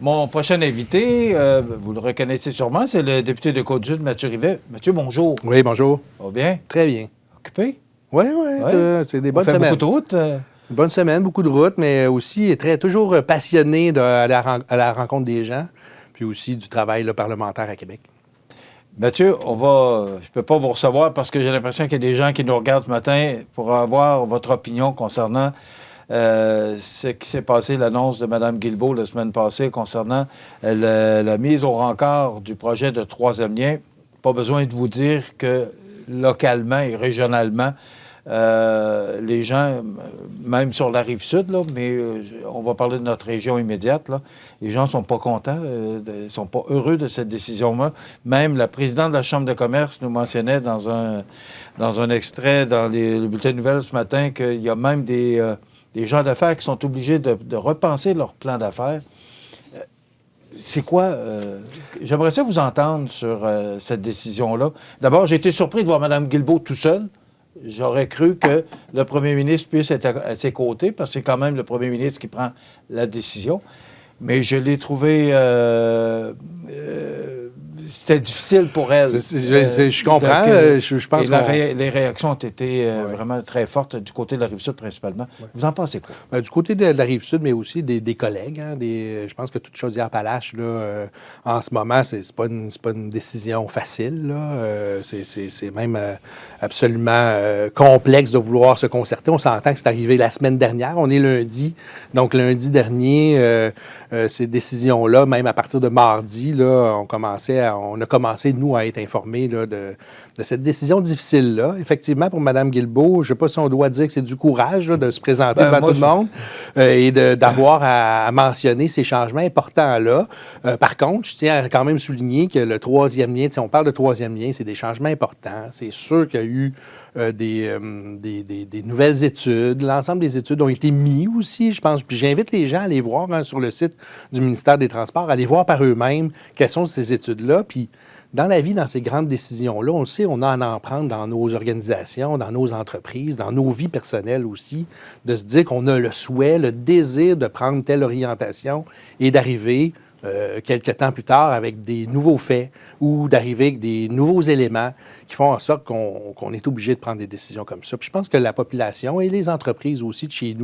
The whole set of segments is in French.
Mon prochain invité, vous le reconnaissez sûrement, c'est le député de Côte-du-Sud, Mathieu Rivet. Mathieu, bonjour. Oui, bonjour. Ça va bien? Très bien. Occupé? Oui, Ouais. c'est des On bonnes fait semaines. beaucoup de routes. Une bonne semaine, beaucoup de routes, mais aussi toujours passionné à la rencontre des gens, puis aussi du travail là, parlementaire à Québec. Mathieu, je ne peux pas vous recevoir parce que j'ai l'impression qu'il y a des gens qui nous regardent ce matin pour avoir votre opinion concernant ce qui s'est passé, l'annonce de Mme Guilbeault la semaine passée concernant la mise au rencard du projet de troisième lien. Pas besoin de vous dire que localement et régionalement, les gens, même sur la rive sud, là, mais on va parler de notre région immédiate, là, les gens ne sont pas contents, ne sont pas heureux de cette décision-là. Même la présidente de la Chambre de commerce nous mentionnait dans un extrait dans le bulletin de nouvelles ce matin qu'il y a même des gens d'affaires qui sont obligés de repenser leur plan d'affaires. C'est quoi? J'aimerais ça vous entendre sur cette décision-là. D'abord, j'ai été surpris de voir Mme Guilbeault tout seul. J'aurais cru que le premier ministre puisse être à ses côtés, parce que c'est quand même le premier ministre qui prend la décision. Mais je l'ai trouvé... c'était difficile pour elle. Je comprends. Je pense et les réactions ont été vraiment très fortes du côté de la Rive-Sud, principalement. Ouais. Vous en pensez quoi? Ben, du côté de la Rive-Sud, mais aussi des collègues. Hein, je pense que toute Chaudière-Appalaches, en ce moment, c'est pas une décision facile. C'est même absolument complexe de vouloir se concerter. On s'entend que c'est arrivé la semaine dernière. On est lundi. Donc, lundi dernier, ces décisions-là, même à partir de mardi, là, on a commencé, nous, à être informés là, de cette décision difficile-là. Effectivement, pour Mme Guilbeault, je ne sais pas si on doit dire que c'est du courage là, de se présenter devant tout le monde et d'avoir à mentionner ces changements importants-là. Par contre, je tiens à quand même souligner que le troisième lien, si on parle de troisième lien, c'est des changements importants. C'est sûr qu'il y a eu des nouvelles études. L'ensemble des études ont été mis aussi, je pense. Puis j'invite les gens à aller voir sur le site du ministère des Transports, à aller voir par eux-mêmes quelles sont ces études-là. Puis dans la vie, dans ces grandes décisions-là, on le sait, on a à en prendre dans nos organisations, dans nos entreprises, dans nos vies personnelles aussi, de se dire qu'on a le souhait, le désir de prendre telle orientation et d'arriver quelque temps plus tard avec des nouveaux faits ou d'arriver avec des nouveaux éléments qui font en sorte qu'on est obligé de prendre des décisions comme ça. Puis je pense que la population et les entreprises aussi de chez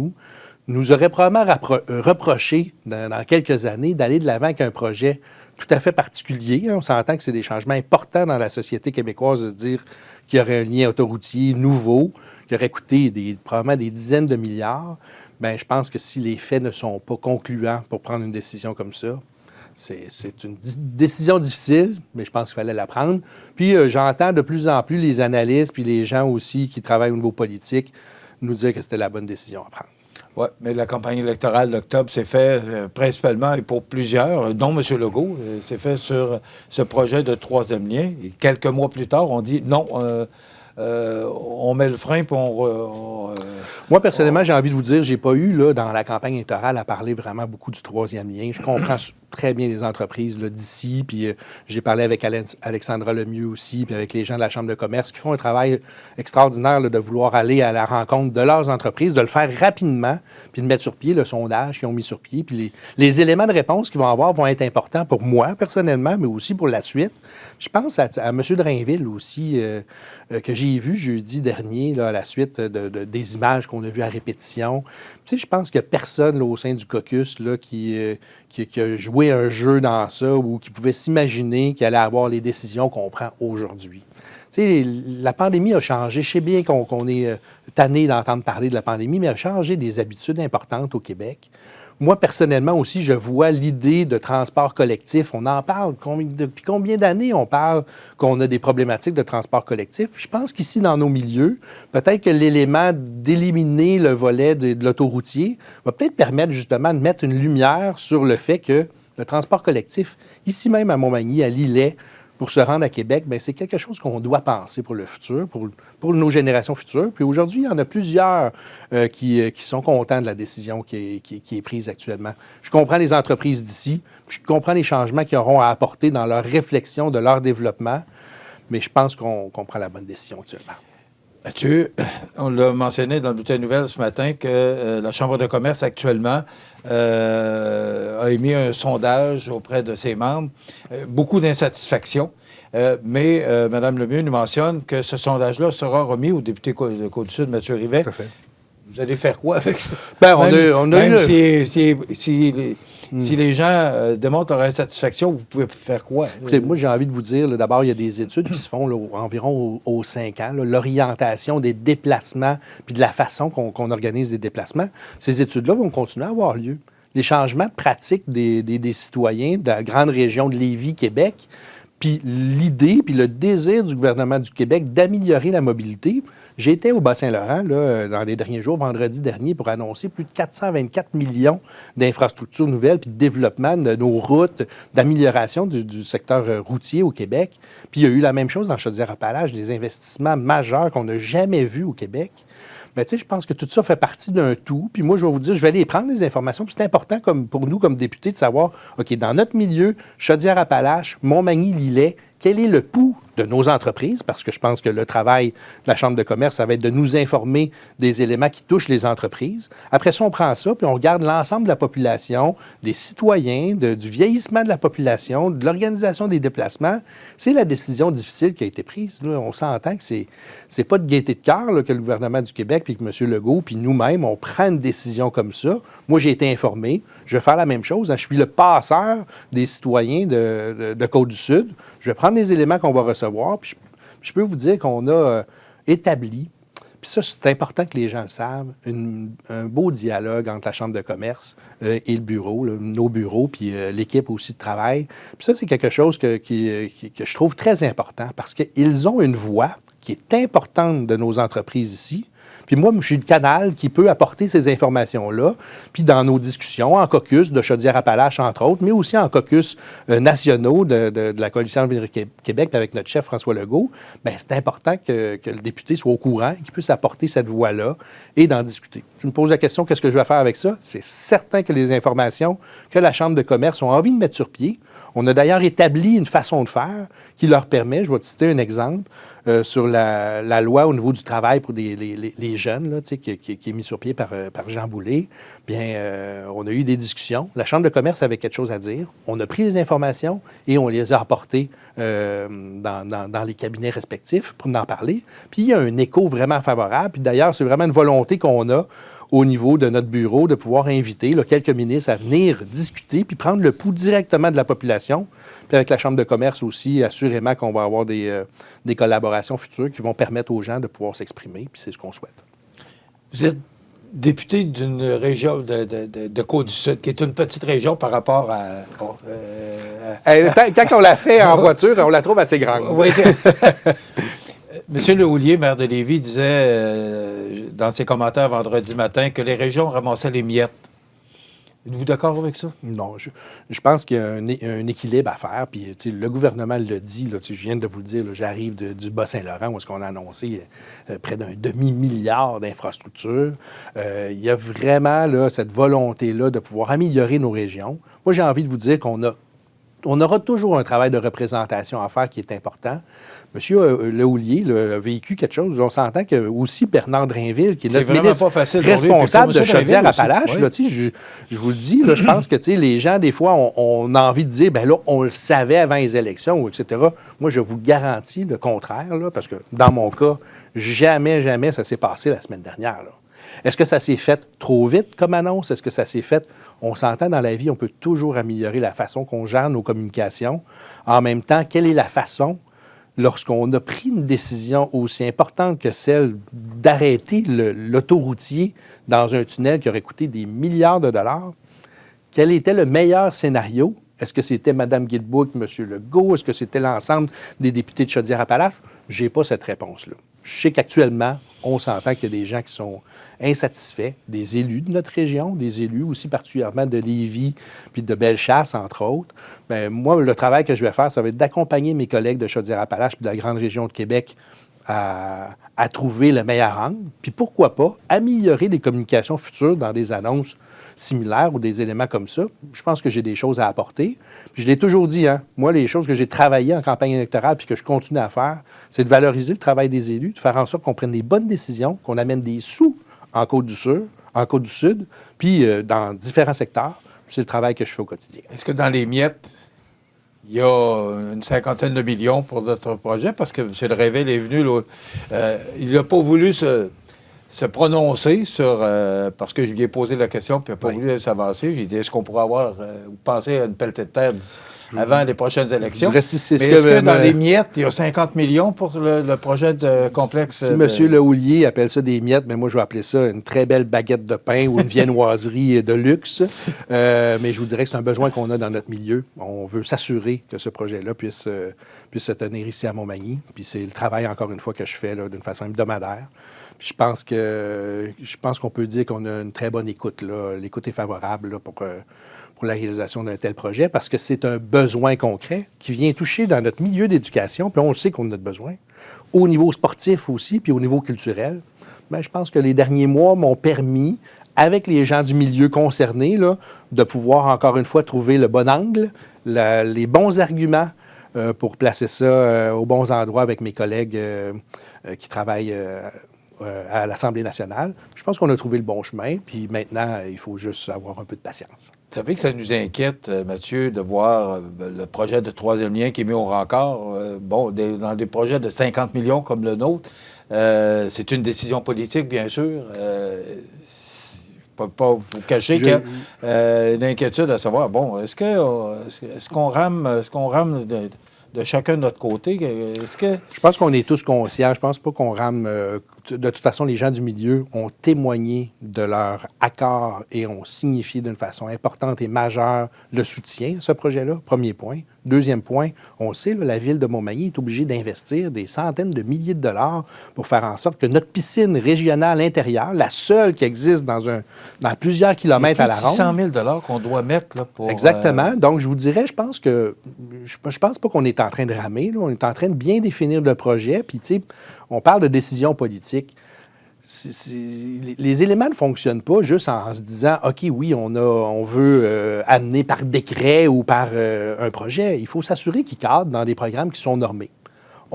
nous auraient probablement reproché dans quelques années d'aller de l'avant avec un projet tout à fait particulier. On s'entend que c'est des changements importants dans la société québécoise de se dire qu'il y aurait un lien autoroutier nouveau, qui aurait coûté probablement des dizaines de milliards. Bien, je pense que si les faits ne sont pas concluants pour prendre une décision comme ça, c'est une décision difficile, mais je pense qu'il fallait la prendre. Puis j'entends de plus en plus les analystes puis les gens aussi qui travaillent au niveau politique nous dire que c'était la bonne décision à prendre. Oui, mais la campagne électorale d'octobre s'est faite principalement et pour plusieurs, dont M. Legault, s'est fait sur ce projet de troisième lien. Et quelques mois plus tard, on dit non, on met le frein puis Moi, personnellement, j'ai envie de vous dire, j'ai pas eu, là, dans la campagne électorale, à parler vraiment beaucoup du troisième lien. Je comprends très bien les entreprises d'ici, puis j'ai parlé avec Alexandra Lemieux aussi, puis avec les gens de la Chambre de commerce qui font un travail extraordinaire là, de vouloir aller à la rencontre de leurs entreprises, de le faire rapidement, puis de mettre sur pied le sondage qu'ils ont mis sur pied. Puis les éléments de réponse qu'ils vont avoir vont être importants pour moi, personnellement, mais aussi pour la suite. Je pense à M. Drainville aussi, que j'ai vu jeudi dernier, là, à la suite des images qu'on a vues à répétition. Tu sais, je pense qu'il n'y a personne là, au sein du caucus là, qui a joué un jeu dans ça ou qui pouvait s'imaginer qu'il allait avoir les décisions qu'on prend aujourd'hui. Tu sais, la pandémie a changé. Je sais bien qu'on est tanné d'entendre parler de la pandémie, mais elle a changé des habitudes importantes au Québec. Moi, personnellement aussi, je vois l'idée de transport collectif. On en parle. Depuis combien d'années on parle qu'on a des problématiques de transport collectif? Je pense qu'ici, dans nos milieux, peut-être que l'élément d'éliminer le volet de l'autoroutier va peut-être permettre justement de mettre une lumière sur le fait que le transport collectif, ici même à Montmagny, à Lillet, pour se rendre à Québec, bien, c'est quelque chose qu'on doit penser pour le futur, pour nos générations futures. Puis aujourd'hui, il y en a plusieurs qui sont contents de la décision qui est prise actuellement. Je comprends les entreprises d'ici, je comprends les changements qu'ils auront à apporter dans leur réflexion de leur développement, mais je pense qu'on prend la bonne décision actuellement. Mathieu, on l'a mentionné dans le bulletin de nouvelles ce matin que la Chambre de commerce actuellement a émis un sondage auprès de ses membres. Beaucoup d'insatisfaction. Mais Mme Lemieux nous mentionne que ce sondage-là sera remis au député de Côte-du-Sud, Mathieu Rivet. Tout à fait. Vous allez faire quoi avec ça? Bien, même si les gens démontrent leur insatisfaction, vous pouvez faire quoi? Écoutez, moi, j'ai envie de vous dire, d'abord, il y a des études qui se font là, environ aux 5 ans, l'orientation des déplacements puis de la façon qu'on organise des déplacements. Ces études-là vont continuer à avoir lieu. Les changements de pratique des citoyens de la grande région de Lévis, Québec, puis l'idée, puis le désir du gouvernement du Québec d'améliorer la mobilité. J'ai été au Bas-Saint-Laurent là, dans les derniers jours, vendredi dernier, pour annoncer plus de 424 millions d'infrastructures nouvelles puis de développement de nos routes, d'amélioration du secteur routier au Québec. Puis il y a eu la même chose dans Chaudière-Appalaches, des investissements majeurs qu'on n'a jamais vus au Québec. Bien, tu sais, je pense que tout ça fait partie d'un tout. Puis moi, je vais vous dire, je vais aller prendre les informations. Puis c'est important pour nous, comme députés, de savoir, OK, dans notre milieu, Chaudière-Appalaches, Montmagny-Lillet, quel est le pouls de nos entreprises? Parce que je pense que le travail de la Chambre de commerce, ça va être de nous informer des éléments qui touchent les entreprises. Après ça, on prend ça, puis on regarde l'ensemble de la population, des citoyens, du vieillissement de la population, de l'organisation des déplacements. C'est la décision difficile qui a été prise. Là. On s'entend que c'est pas de gaieté de cœur là, que le gouvernement du Québec, puis que M. Legault, puis nous-mêmes, on prend une décision comme ça. Moi, j'ai été informé. Je vais faire la même chose. Je suis le passeur des citoyens de Côte-du-Sud. Je vais prendre les éléments qu'on va recevoir, puis je peux vous dire qu'on a établi, puis ça, c'est important que les gens le savent, un beau dialogue entre la Chambre de commerce et le bureau, nos bureaux, puis l'équipe aussi de travail. Puis ça, c'est quelque chose que je trouve très important parce qu'ils ont une voix qui est importante de nos entreprises ici. Puis moi, je suis le canal qui peut apporter ces informations-là, puis dans nos discussions, en caucus de Chaudière-Appalaches, entre autres, mais aussi en caucus nationaux de la Coalition Avenir Québec avec notre chef François Legault, bien, c'est important que le député soit au courant, qu'il puisse apporter cette voix-là et d'en discuter. Tu me poses la question, qu'est-ce que je vais faire avec ça? C'est certain que les informations que la Chambre de commerce ont envie de mettre sur pied. On a d'ailleurs établi une façon de faire qui leur permet, je vais te citer un exemple, sur la loi au niveau du travail pour les jeunes, là, qui est mis sur pied par Jean Boulet. Bien, on a eu des discussions. La Chambre de commerce avait quelque chose à dire. On a pris les informations et on les a apportées dans les cabinets respectifs pour en parler. Puis il y a un écho vraiment favorable. Puis d'ailleurs, c'est vraiment une volonté qu'on a au niveau de notre bureau de pouvoir inviter là, quelques ministres à venir discuter puis prendre le pouls directement de la population. Puis avec la Chambre de commerce aussi, assurément qu'on va avoir des collaborations futures qui vont permettre aux gens de pouvoir s'exprimer, puis c'est ce qu'on souhaite. Vous êtes député d'une région de Côte-du-Sud, qui est une petite région par rapport à... Quand on la fait en voiture, on la trouve assez grande. Oui. M. Lehoulier, maire de Lévis, disait dans ses commentaires vendredi matin que les régions ramassaient les miettes. Êtes-vous d'accord avec ça? Non, je pense qu'il y a un équilibre à faire. Puis, le gouvernement le dit. Là, je viens de vous le dire, là, j'arrive du Bas-Saint-Laurent où est-ce qu'on a annoncé près d'un demi-milliard d'infrastructures. Il y a vraiment là, cette volonté-là de pouvoir améliorer nos régions. Moi, j'ai envie de vous dire qu'on aura toujours un travail de représentation à faire qui est important. M. Lehoulier a vécu quelque chose. On s'entend que aussi Bernard Drainville, qui est notre ministre responsable de Chaudière-Appalaches, oui. Je vous le dis, là, je pense que les gens, des fois, on a envie de dire, bien là, on le savait avant les élections, etc. Moi, je vous garantis le contraire, là, parce que dans mon cas, jamais ça s'est passé la semaine dernière. Là. Est-ce que ça s'est fait trop vite comme annonce? Est-ce que ça s'est fait... On s'entend dans la vie, on peut toujours améliorer la façon qu'on gère nos communications. En même temps, quelle est la façon, lorsqu'on a pris une décision aussi importante que celle d'arrêter l'autoroutier dans un tunnel qui aurait coûté des milliards de dollars, quel était le meilleur scénario? Est-ce que c'était Mme Guilbeault, M. Legault? Est-ce que c'était l'ensemble des députés de Chaudière-Appalaches? Je n'ai pas cette réponse-là. Je sais qu'actuellement, on s'entend qu'il y a des gens qui sont insatisfaits, des élus de notre région, des élus aussi particulièrement de Lévis puis de Bellechasse, entre autres. Bien, moi, le travail que je vais faire, ça va être d'accompagner mes collègues de Chaudière-Appalaches puis de la grande région de Québec à trouver le meilleur angle, puis pourquoi pas améliorer les communications futures dans des annonces similaires ou des éléments comme ça. Je pense que j'ai des choses à apporter. Puis je l'ai toujours dit, hein, moi, les choses que j'ai travaillées en campagne électorale puis que je continue à faire, c'est de valoriser le travail des élus, de faire en sorte qu'on prenne des bonnes décisions, qu'on amène des sous en Côte-du-Sud, puis dans différents secteurs. C'est le travail que je fais au quotidien. Est-ce que dans les miettes, il y a une 50aine de millions pour notre projet? Parce que M. Drainville est venu, là, il n'a pas voulu se prononcer sur... parce que je lui ai posé la question, puis il n'a pas voulu s'avancer. J'ai dit, est-ce qu'on pourrait avoir... penser à une pelletée de terre avant les prochaines élections? Mais est-ce que dans les miettes, il y a 50 millions pour le projet de complexe? Si M. Lehoulier appelle ça des miettes, mais moi, je vais appeler ça une très belle baguette de pain ou une viennoiserie de luxe. Mais je vous dirais que c'est un besoin qu'on a dans notre milieu. On veut s'assurer que ce projet-là puisse se tenir ici à Montmagny. Puis c'est le travail, encore une fois, que je fais d'une façon hebdomadaire. Puis je pense qu'on peut dire qu'on a une très bonne écoute, là. L'écoute est favorable là, pour la réalisation d'un tel projet parce que c'est un besoin concret qui vient toucher dans notre milieu d'éducation. Puis on le sait qu'on a besoin. Au niveau sportif aussi, puis au niveau culturel. Bien, je pense que les derniers mois m'ont permis, avec les gens du milieu concernés, là, de pouvoir, encore une fois, trouver le bon angle, les bons arguments pour placer ça aux bons endroits avec mes collègues qui travaillent à l'Assemblée nationale. Je pense qu'on a trouvé le bon chemin, puis maintenant, il faut juste avoir un peu de patience. Vous savez que ça nous inquiète, Mathieu, de voir le projet de troisième lien qui est mis au rencard. Dans des projets de 50 millions comme le nôtre, c'est une décision politique, bien sûr. Je ne peux pas vous cacher qu'il y a une inquiétude à savoir, est-ce qu'on rame de chacun de notre côté? Je pense qu'on est tous conscients. Je pense pas qu'on rame... de toute façon, les gens du milieu ont témoigné de leur accord et ont signifié d'une façon importante et majeure le soutien à ce projet-là, premier point. Deuxième point, on le sait, là, la Ville de Montmagny est obligée d'investir des centaines de milliers de dollars pour faire en sorte que notre piscine régionale intérieure, la seule qui existe dans plusieurs kilomètres à la ronde... 600 000 qu'on doit mettre là, pour... Exactement. Donc, je vous dirais, je pense pas qu'on est en train de ramer. Là. On est en train de bien définir le projet. Puis, tu sais, on parle de décision politique. Les éléments ne fonctionnent pas juste en se disant, OK, oui, on veut amener par décret ou par un projet. Il faut s'assurer qu'ils cadrent dans des programmes qui sont normés.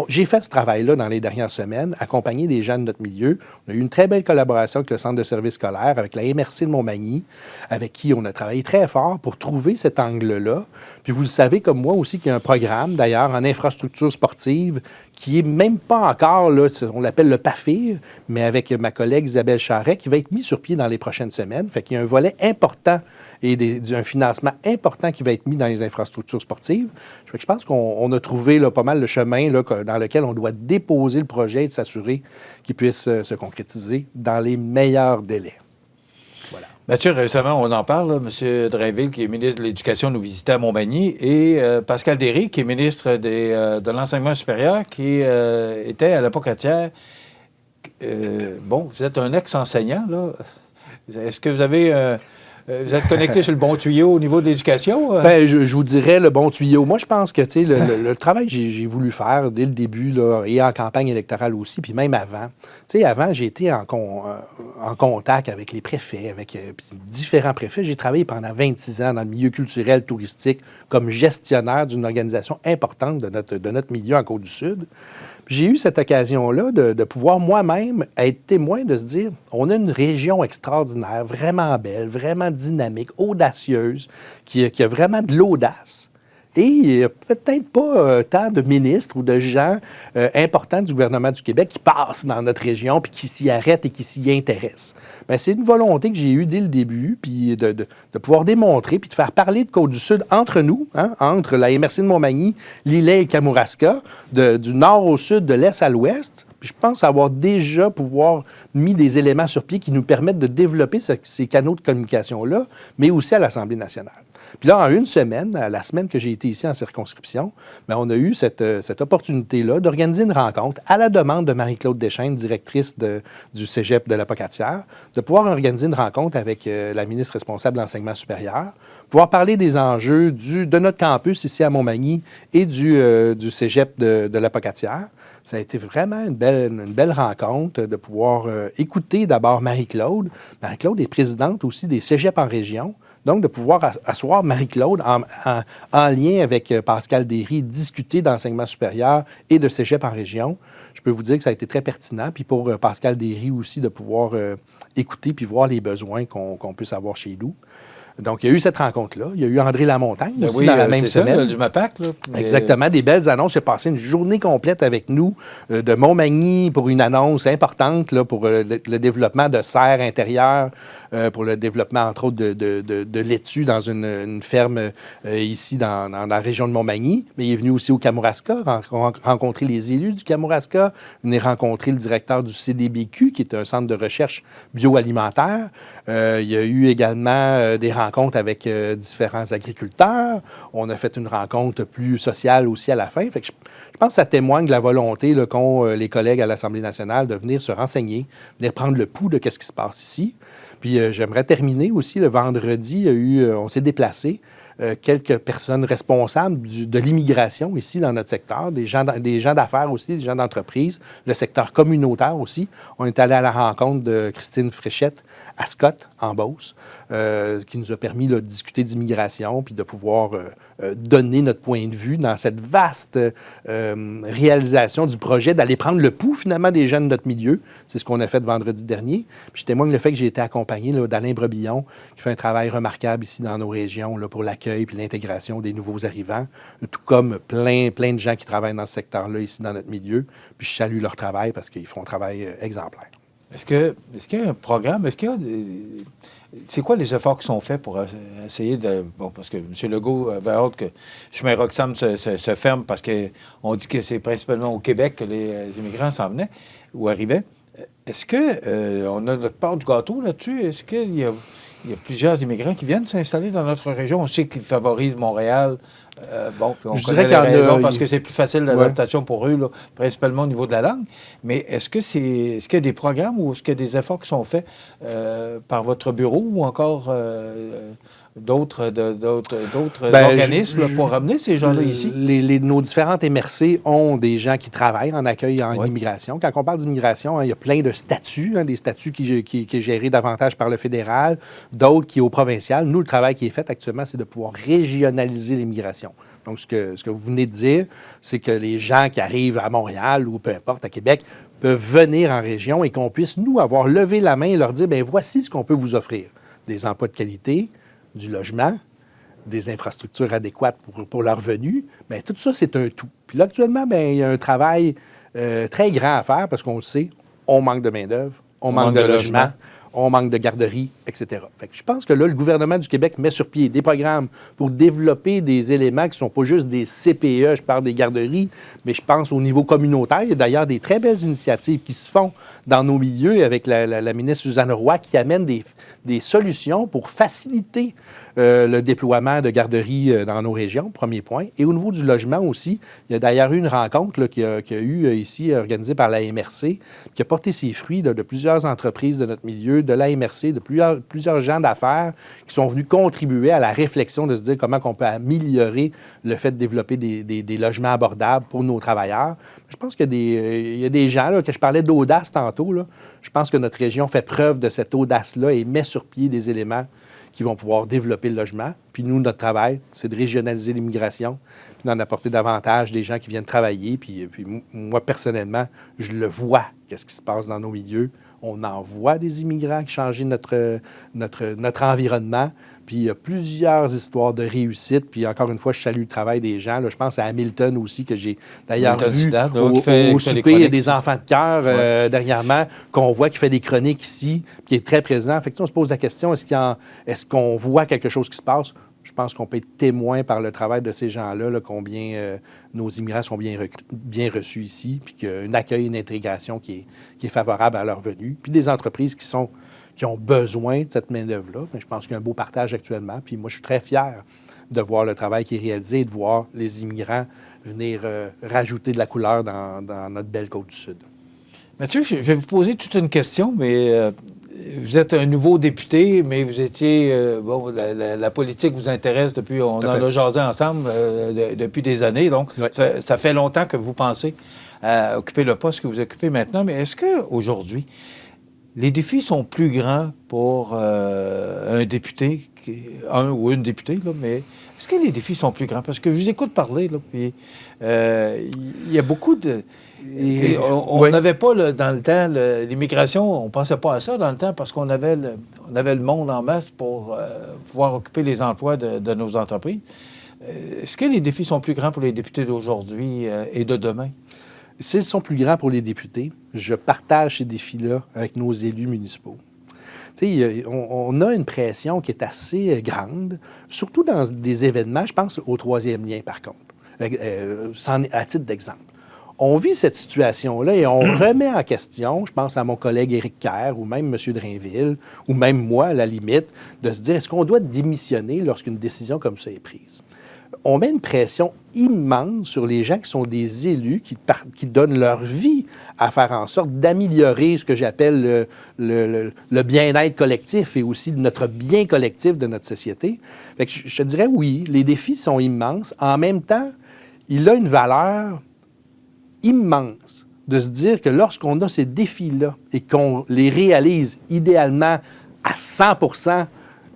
J'ai fait ce travail-là dans les dernières semaines, accompagné des gens de notre milieu. On a eu une très belle collaboration avec le Centre de services scolaires, avec la MRC de Montmagny, avec qui on a travaillé très fort pour trouver cet angle-là. Puis vous le savez comme moi aussi qu'il y a un programme, d'ailleurs, en infrastructure sportive, qui n'est même pas encore, là, on l'appelle le PAFIR, mais avec ma collègue Isabelle Charret, qui va être mis sur pied dans les prochaines semaines. Fait qu'il y a un volet important et un financement important qui va être mis dans les infrastructures sportives. Fait que je pense qu'on a trouvé là, pas mal le chemin là, dans lequel on doit déposer le projet et de s'assurer qu'il puisse se concrétiser dans les meilleurs délais. Voilà. Mathieu, récemment, on en parle, là, M. Drainville, qui est ministre de l'Éducation, nous visitait à Montmagny, et Pascal Derry, qui est ministre de l'Enseignement supérieur, qui était à la Pocatière. Vous êtes un ex-enseignant, là. Est-ce que vous avez... vous êtes connecté sur le bon tuyau au niveau de l'éducation? Bien, je vous dirais le bon tuyau. Moi, je pense que le travail que j'ai voulu faire dès le début, là, et en campagne électorale aussi, puis même avant. Avant, j'ai été en contact avec les préfets, avec différents préfets. J'ai travaillé pendant 26 ans dans le milieu culturel, touristique, comme gestionnaire d'une organisation importante de notre milieu en Côte-du-Sud. J'ai eu cette occasion-là de pouvoir moi-même être témoin de se dire, on a une région extraordinaire, vraiment belle, vraiment dynamique, audacieuse, qui a vraiment de l'audace. Et il n'y a peut-être pas tant de ministres ou de gens importants du gouvernement du Québec qui passent dans notre région puis qui s'y arrêtent et qui s'y intéressent. Bien, c'est une volonté que j'ai eue dès le début, puis de pouvoir démontrer puis de faire parler de Côte-du-Sud entre nous, hein, entre la MRC de Montmagny, Lillet et Kamouraska, du nord au sud, de l'est à l'ouest. Puis je pense avoir déjà mis des éléments sur pied qui nous permettent de développer ces canaux de communication-là, mais aussi à l'Assemblée nationale. Puis là, en une semaine, la semaine que j'ai été ici en circonscription, bien, on a eu cette opportunité-là d'organiser une rencontre à la demande de Marie-Claude Deschênes, directrice du cégep de la Pocatière, de pouvoir organiser une rencontre avec la ministre responsable de l'enseignement supérieur, pouvoir parler des enjeux de notre campus ici à Montmagny et du cégep de la Pocatière. Ça a été vraiment une belle rencontre de pouvoir écouter d'abord Marie-Claude. Marie-Claude est présidente aussi des cégeps en région. Donc, de pouvoir asseoir Marie-Claude en lien avec Pascal Derry, discuter d'enseignement supérieur et de cégep en région, je peux vous dire que ça a été très pertinent. Puis pour Pascal Derry aussi, de pouvoir écouter puis voir les besoins qu'on puisse avoir chez nous. Donc, il y a eu cette rencontre-là. Il y a eu André Lamontagne aussi dans la même semaine. Ça, du MAPAC, là. Exactement, des belles annonces. Il a passé une journée complète avec nous de Montmagny pour une annonce importante là, pour le développement de serres intérieures, pour le développement, entre autres, de laitue dans une ferme ici dans la région de Montmagny. Mais il est venu aussi au Kamouraska, rencontrer les élus du Kamouraska, venir rencontrer le directeur du CDBQ, qui est un centre de recherche bioalimentaire. Il y a eu également des rencontres avec différents agriculteurs. On a fait une rencontre plus sociale aussi à la fin. Fait que je pense que ça témoigne de la volonté qu'ont les collègues à l'Assemblée nationale de venir se renseigner, venir prendre le pouls de ce qui se passe ici. Puis j'aimerais terminer aussi, le vendredi, on s'est déplacé. Quelques personnes responsables de l'immigration ici dans notre secteur, des gens d'affaires aussi, des gens d'entreprise, le secteur communautaire aussi. On est allé à la rencontre de Christine Fréchette à Scott, en Beauce, qui nous a permis de discuter d'immigration puis de pouvoir donner notre point de vue dans cette vaste réalisation du projet, d'aller prendre le pouls finalement des jeunes de notre milieu. C'est ce qu'on a fait vendredi dernier. Puis je témoigne le fait que j'ai été accompagné d'Alain Brebillon, qui fait un travail remarquable ici dans nos régions là, pour l'accueil puis l'intégration des nouveaux arrivants, tout comme plein de gens qui travaillent dans ce secteur-là ici dans notre milieu. Puis je salue leur travail parce qu'ils font un travail exemplaire. Est-ce qu'il y a un programme? Est-ce qu'il y a c'est quoi les efforts qui sont faits pour essayer de... Bon, parce que M. Legault avait hâte que chemin Roxham se ferme parce qu'on dit que c'est principalement au Québec que les immigrants s'en venaient ou arrivaient. Est-ce qu'on a notre part du gâteau là-dessus? Est-ce qu'il y a plusieurs immigrants qui viennent s'installer dans notre région? On sait qu'ils favorisent Montréal. Puis on connaît les raisons parce que c'est plus facile l'adaptation pour eux, là, principalement au niveau de la langue. Mais est-ce qu'il y a des programmes ou est-ce qu'il y a des efforts qui sont faits par votre bureau ou encore d'autres organismes pour ramener ces gens-là ici? Nos différentes MRC ont des gens qui travaillent en accueil et en immigration. Quand on parle d'immigration, il y a plein de statuts, des statuts qui est géré davantage par le fédéral, d'autres qui est au provincial. Nous, le travail qui est fait actuellement, c'est de pouvoir régionaliser l'immigration. Donc, ce que vous venez de dire, c'est que les gens qui arrivent à Montréal ou peu importe, à Québec, peuvent venir en région et qu'on puisse, nous, avoir levé la main et leur dire, bien, voici ce qu'on peut vous offrir. Des emplois de qualité, du logement, des infrastructures adéquates pour leurs revenus. Bien, tout ça, c'est un tout. Puis là, actuellement, bien, il y a un travail très grand à faire parce qu'on le sait, on manque de main-d'œuvre, on manque de logement, on manque de garderies, etc. Fait que je pense que là, le gouvernement du Québec met sur pied des programmes pour développer des éléments qui ne sont pas juste des CPE, je parle des garderies, mais je pense au niveau communautaire. Il y a d'ailleurs des très belles initiatives qui se font dans nos milieux avec la ministre Suzanne Roy qui amène des solutions pour faciliter le déploiement de garderies dans nos régions, premier point. Et au niveau du logement aussi, il y a d'ailleurs eu une rencontre là, qui a eu ici, organisée par la MRC, qui a porté ses fruits là, de plusieurs entreprises de notre milieu, de la MRC, de plusieurs gens d'affaires qui sont venus contribuer à la réflexion de se dire comment on peut améliorer le fait de développer des logements abordables pour nos travailleurs. Je pense qu'il y a des gens, là, que je parlais d'audace tantôt, là, je pense que notre région fait preuve de cette audace-là et met sur pied des éléments qui vont pouvoir développer le logement. Puis nous, notre travail, c'est de régionaliser l'immigration, puis d'en apporter davantage des gens qui viennent travailler. Puis moi, personnellement, je le vois, qu'est-ce qui se passe dans nos milieux. On envoie des immigrants qui changent notre environnement. Puis il y a plusieurs histoires de réussite. Puis encore une fois, je salue le travail des gens. Là, je pense à Hamilton aussi, que j'ai d'ailleurs vu au souper des enfants de cœur dernièrement, qu'on voit qui fait des chroniques ici, qui est très présent. Fait que, on se pose la question, est-ce qu'on voit quelque chose qui se passe? Je pense qu'on peut être témoin par le travail de ces gens-là, là, combien nos immigrants sont bien reçus ici, puis qu'il y a un accueil, une intégration qui est favorable à leur venue. Puis des entreprises qui ont besoin de cette main-d'œuvre-là. Je pense qu'il y a un beau partage actuellement. Puis moi, je suis très fier de voir le travail qui est réalisé et de voir les immigrants venir rajouter de la couleur dans notre belle Côte-du-Sud. Mathieu, je vais vous poser toute une question, mais vous êtes un nouveau député, mais vous étiez... la politique vous intéresse depuis... On en a jasé ensemble depuis des années. Donc, ça fait longtemps que vous pensez à occuper le poste que vous occupez maintenant. Mais est-ce qu'aujourd'hui, les défis sont plus grands pour un député, un ou une députée, là, mais est-ce que les défis sont plus grands? Parce que je vous écoute parler, là, puis il y a beaucoup de... On n'avait pas, là, dans le temps, l'immigration, on ne pensait pas à ça dans le temps parce qu'on avait le monde en masse pour pouvoir occuper les emplois de nos entreprises. Est-ce que les défis sont plus grands pour les députés d'aujourd'hui et de demain? S'ils sont plus grands pour les députés, je partage ces défis-là avec nos élus municipaux. Tu sais, on a une pression qui est assez grande, surtout dans des événements, je pense au troisième lien, par contre, à titre d'exemple. On vit cette situation-là et on remet en question, je pense à mon collègue Éric Kerr ou même M. Drainville, ou même moi, à la limite, de se dire, est-ce qu'on doit démissionner lorsqu'une décision comme ça est prise? On met une pression immense sur les gens qui sont des élus, qui donnent leur vie à faire en sorte d'améliorer ce que j'appelle le bien-être collectif et aussi notre bien collectif de notre société. Fait que je te dirais, oui, les défis sont immenses. En même temps, il a une valeur immense de se dire que lorsqu'on a ces défis-là et qu'on les réalise idéalement à 100%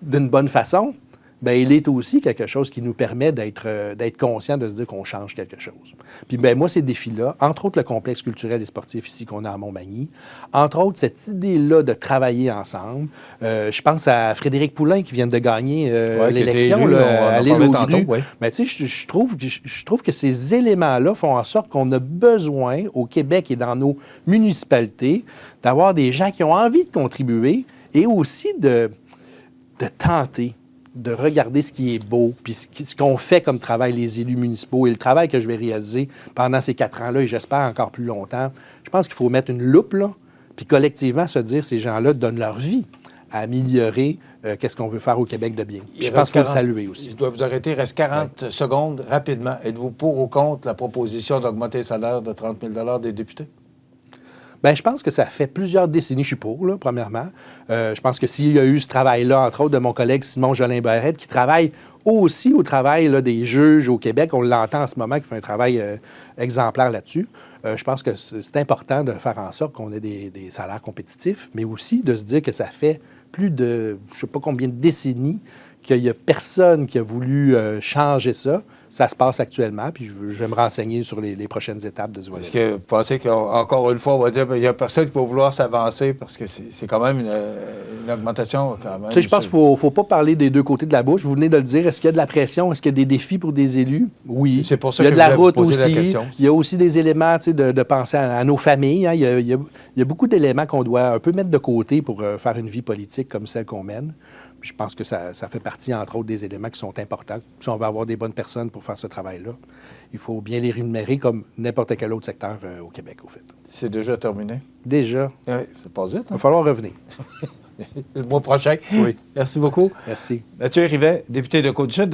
d'une bonne façon, bien, il est aussi quelque chose qui nous permet d'être conscient de se dire qu'on change quelque chose. Puis bien, moi, ces défis-là, entre autres le complexe culturel et sportif ici qu'on a à Montmagny, entre autres cette idée-là de travailler ensemble. Je pense à Frédéric Poulain qui vient de gagner l'élection à l'île aux Grues. Mais tu sais, je trouve que ces éléments-là font en sorte qu'on a besoin au Québec et dans nos municipalités d'avoir des gens qui ont envie de contribuer et aussi de tenter de regarder ce qui est beau, puis ce qu'on fait comme travail, les élus municipaux, et le travail que je vais réaliser pendant ces 4 ans-là, et j'espère encore plus longtemps. Je pense qu'il faut mettre une loupe, là, puis collectivement se dire, ces gens-là donnent leur vie à améliorer qu'est-ce qu'on veut faire au Québec de bien. Je pense qu'il faut le saluer aussi. Je dois vous arrêter. Il reste 40 secondes, rapidement. Êtes-vous pour ou contre la proposition d'augmenter le salaire de 30 000 des députés? Bien, je pense que ça fait plusieurs décennies, je suis pour, là, premièrement. Je pense que s'il y a eu ce travail-là, entre autres, de mon collègue Simon Jolin-Barrette, qui travaille aussi au travail là, des juges au Québec, on l'entend en ce moment, qui fait un travail exemplaire là-dessus. Je pense que c'est important de faire en sorte qu'on ait des salaires compétitifs, mais aussi de se dire que ça fait plus de, je ne sais pas combien de décennies, qu'il n'y a personne qui a voulu changer ça. Ça se passe actuellement, puis je vais me renseigner sur les prochaines étapes de ce volet. Est-ce que vous pensez qu'encore une fois, on va dire qu'il n'y a personne qui va vouloir s'avancer parce que c'est quand même une augmentation quand même? Tu sais, je pense qu'il ne faut pas parler des deux côtés de la bouche. Vous venez de le dire. Est-ce qu'il y a de la pression? Est-ce qu'il y a des défis pour des élus? Oui. C'est pour ça il y a que de la route aussi. Il y a aussi des éléments, tu sais, de penser à nos familles. Hein. Il y a beaucoup d'éléments qu'on doit un peu mettre de côté pour faire une vie politique comme celle qu'on mène. Je pense que ça fait partie, entre autres, des éléments qui sont importants. Si on veut avoir des bonnes personnes pour faire ce travail-là, il faut bien les rémunérer comme n'importe quel autre secteur au Québec, au fait. C'est déjà terminé? Déjà. Oui, ça passe vite. Il va falloir revenir. Le mois prochain. Oui. Merci beaucoup. Merci. Mathieu Rivet, député de Côte-du-Sud.